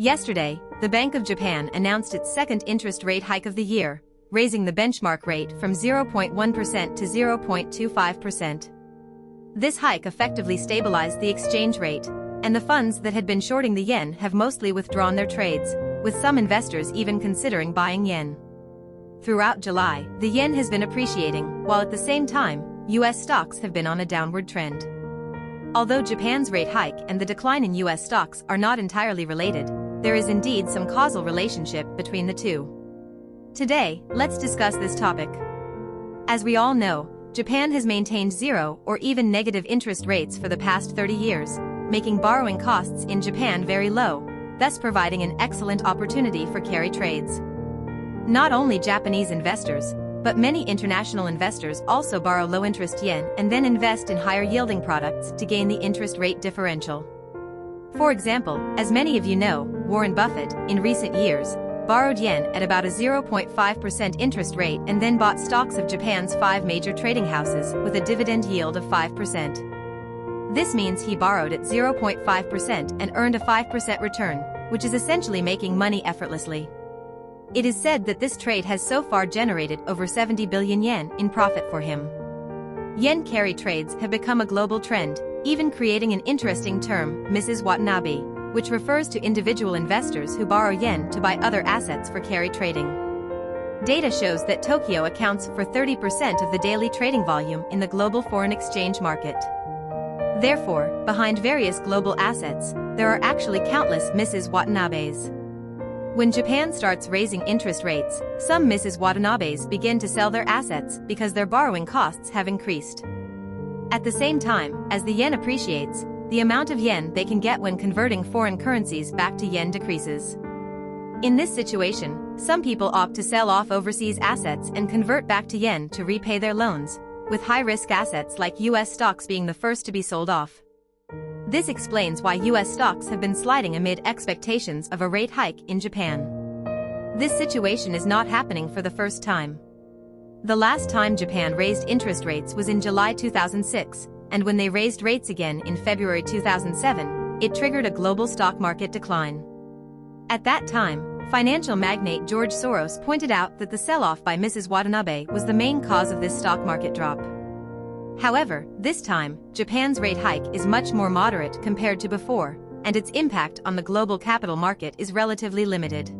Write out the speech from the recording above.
Yesterday, the Bank of Japan announced its second interest rate hike of the year, raising the benchmark rate from 0.1% to 0.25%. This hike effectively stabilized the exchange rate, and the funds that had been shorting the yen have mostly withdrawn their trades, with some investors even considering buying yen. Throughout July, the yen has been appreciating, while at the same time, US stocks have been on a downward trend. Although Japan's rate hike and the decline in US stocks are not entirely related, there is indeed some causal relationship between the two. Today, let's discuss this topic. As we all know, Japan has maintained zero or even negative interest rates for the past 30 years, making borrowing costs in Japan very low, thus providing an excellent opportunity for carry trades. Not only Japanese investors, but many international investors also borrow low-interest yen and then invest in higher-yielding products to gain the interest rate differential. For example, as many of you know, Warren Buffett, in recent years, borrowed yen at about a 0.5% interest rate and then bought stocks of Japan's 5 major trading houses with a dividend yield of 5%. This means he borrowed at 0.5% and earned a 5% return, which is essentially making money effortlessly. It is said that this trade has so far generated over 70 billion yen in profit for him. Yen carry trades have become a global trend, even creating an interesting term, Mrs. Watanabe, which refers to individual investors who borrow yen to buy other assets for carry trading. Data shows that Tokyo accounts for 30% of the daily trading volume in the global foreign exchange market. Therefore, behind various global assets, there are actually countless Mrs. Watanabes. When Japan starts raising interest rates, some Mrs. Watanabes begin to sell their assets because their borrowing costs have increased. At the same time, as the yen appreciates, the amount of yen they can get when converting foreign currencies back to yen decreases. In this situation, some people opt to sell off overseas assets and convert back to yen to repay their loans, with high-risk assets like US stocks being the first to be sold off. This explains why US stocks have been sliding amid expectations of a rate hike in Japan. This situation is not happening for the first time. The last time Japan raised interest rates was in July 2006, and when they raised rates again in February 2007, it triggered a global stock market decline. At that time, financial magnate George Soros pointed out that the sell-off by Mrs. Watanabe was the main cause of this stock market drop. However, this time, Japan's rate hike is much more moderate compared to before, and its impact on the global capital market is relatively limited.